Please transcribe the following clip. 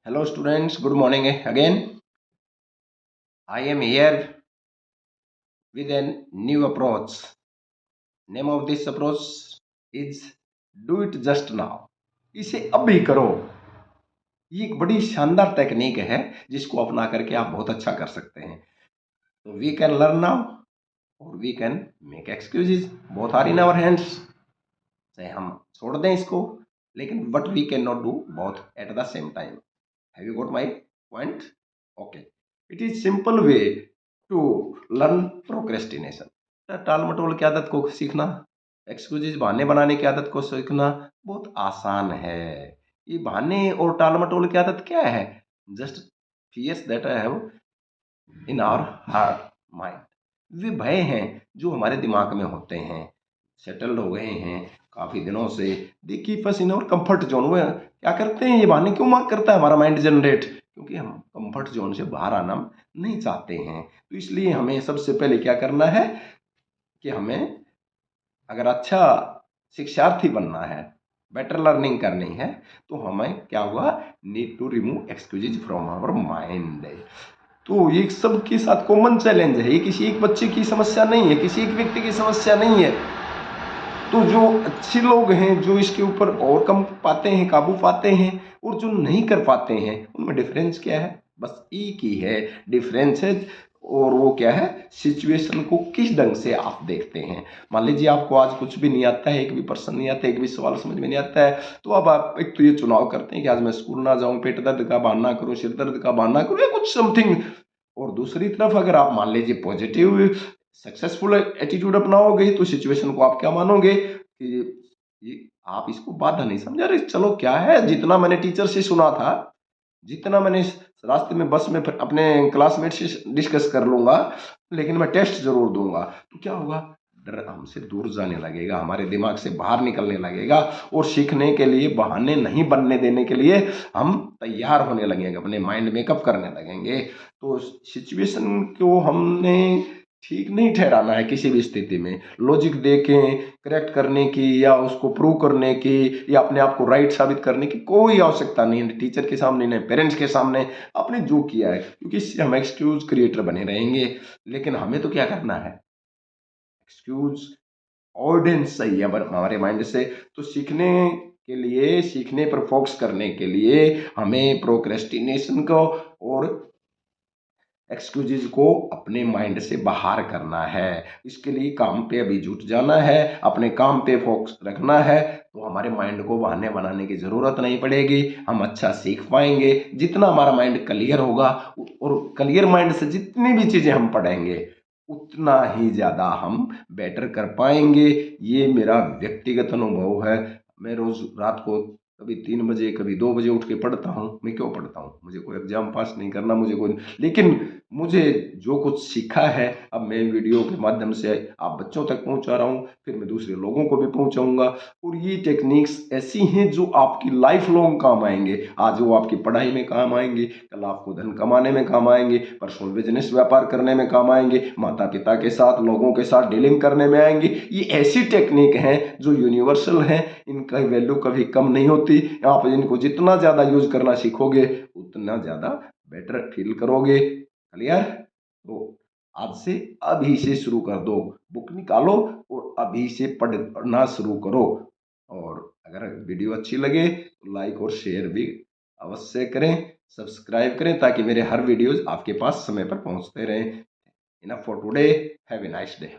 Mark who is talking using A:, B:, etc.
A: Hello students, good morning again. I am here with a new approach. Name of this approach is Do It Just Now. इसे अभी करो। ये एक बड़ी शानदार टेक्निक है जिसको अपना करके आप बहुत अच्छा कर सकते हैं। तो वी कैन लर्न नाउ और we can make excuses, both are in our hands. चाहे हम छोड़ दें इसको, लेकिन but we can not do both at the same time. Have you got my point? Okay, it is simple way to learn procrastination. टाल मटोल की आदत को सीखना, एक्सक्यूजेज बहाने बनाने की आदत को सीखना बहुत आसान है। ये बहाने और टाल मटोल की आदत क्या है? Just fears that I have in our heart mind. वे भय हैं जो हमारे दिमाग में होते हैं, सेटल्ड हो गए हैं काफ़ी दिनों से। They keep us in our comfort zone. वो क्या करते हैं, ये बहाने क्यों मांग करता है हमारा माइंड जनरेट? क्योंकि हम कंफर्ट जोन से बाहर आना नहीं चाहते हैं। तो इसलिए हमें सबसे पहले क्या करना है कि हमें अगर अच्छा शिक्षार्थी बनना है, बेटर लर्निंग करनी है, तो हमें क्या हुआ, need to remove excuses from our mind. तो ये सबके साथ कॉमन चैलेंज है। ये किसी एक बच्चे की समस्या नहीं है, किसी एक व्यक्ति की समस्या नहीं है। तो जो अच्छे लोग हैं, जो इसके ऊपर और कम पाते हैं, काबू पाते हैं, और जो नहीं कर पाते हैं, उनमें डिफरेंस क्या है? बस एक ही है डिफरेंस है। और वो क्या है? सिचुएशन को किस ढंग से आप देखते हैं। मान लीजिए आपको आज कुछ भी नहीं आता है, एक भी पर्सन नहीं आता है, एक भी सवाल समझ में नहीं आता है, तो अब आप एक तो ये चुनाव करते हैं कि आज मैं स्कूल ना जाऊं, पेट दर्द का बहाना करूं, सिर दर्द का बहाना करूं, या कुछ समथिंग। और दूसरी तरफ अगर आप मान लीजिए पॉजिटिव सक्सेसफुल एटीट्यूड अपनाओगे, तो सिचुएशन को आप क्या मानोगे कि ये आप इसको बाधा नहीं समझ रहे, चलो क्या है, जितना मैंने टीचर से सुना था, जितना मैंने रास्ते में बस में अपने क्लासमेट से डिस्कस कर लूंगा, लेकिन मैं टेस्ट जरूर दूंगा। तो क्या होगा? डर हमसे दूर जाने लगेगा, हमारे दिमाग से बाहर निकलने लगेगा, और सीखने के लिए बहाने नहीं बनने देने के लिए हम तैयार होने लगेंगे, अपने माइंड मेकअप करने लगेंगे। तो सिचुएशन को हमने ठीक नहीं ठहराना है किसी भी स्थिति में। लॉजिक देके करेक्ट करने की, या उसको प्रूव करने की, या अपने आप को राइट साबित करने की कोई आवश्यकता नहीं है, टीचर के सामने नहीं, पेरेंट्स के सामने। आपने जो किया है, क्योंकि इससे हम एक्सक्यूज क्रिएटर बने रहेंगे। लेकिन हमें तो क्या करना है? एक्सक्यूज ऑडियंस सही है हमारे माइंड से। तो सीखने के लिए, सीखने पर फोकस करने के लिए हमें प्रोक्रेस्टिनेशन को और एक्सक्यूजेज को अपने माइंड से बाहर करना है। इसके लिए काम पे अभी जुट जाना है, अपने काम पे फोकस रखना है, तो हमारे माइंड को बहाने बनाने की ज़रूरत नहीं पड़ेगी। हम अच्छा सीख पाएंगे। जितना हमारा माइंड क्लियर होगा, और क्लियर माइंड से जितनी भी चीज़ें हम पढ़ेंगे, उतना ही ज़्यादा हम बेटर कर पाएंगे। ये मेरा व्यक्तिगत अनुभव है। मैं रोज़ रात को कभी 3 बजे, कभी 2 बजे उठ के पढ़ता हूँ। मैं क्यों पढ़ता हूँ? मुझे कोई एग्जाम पास नहीं करना, मुझे कोई, लेकिन मुझे जो कुछ सीखा है, अब मैं वीडियो के माध्यम से आप बच्चों तक पहुंचा रहा हूं, फिर मैं दूसरे लोगों को भी पहुंचाऊंगा। और ये टेक्निक्स ऐसी हैं जो आपकी लाइफ लॉन्ग काम आएंगे। आज वो आपकी पढ़ाई में काम आएंगे, कल आपको धन कमाने में काम आएंगे, पर्सनल बिजनेस व्यापार करने में काम आएंगे, माता पिता के साथ, लोगों के साथ डीलिंग करने में आएंगे। ये ऐसी टेक्निक हैं जो यूनिवर्सल हैं, इनका वैल्यू कभी कम नहीं होती। आप इनको जितना ज़्यादा यूज करना सीखोगे, उतना ज़्यादा बेटर फील करोगे। क्लियर? तो आज से, अभी से शुरू कर दो। बुक निकालो और अभी से पढ़ना शुरू करो। और अगर वीडियो अच्छी लगे तो लाइक और शेयर भी अवश्य करें, सब्सक्राइब करें, ताकि मेरे हर वीडियोज आपके पास समय पर पहुंचते रहें। Enough for today, have a nice day.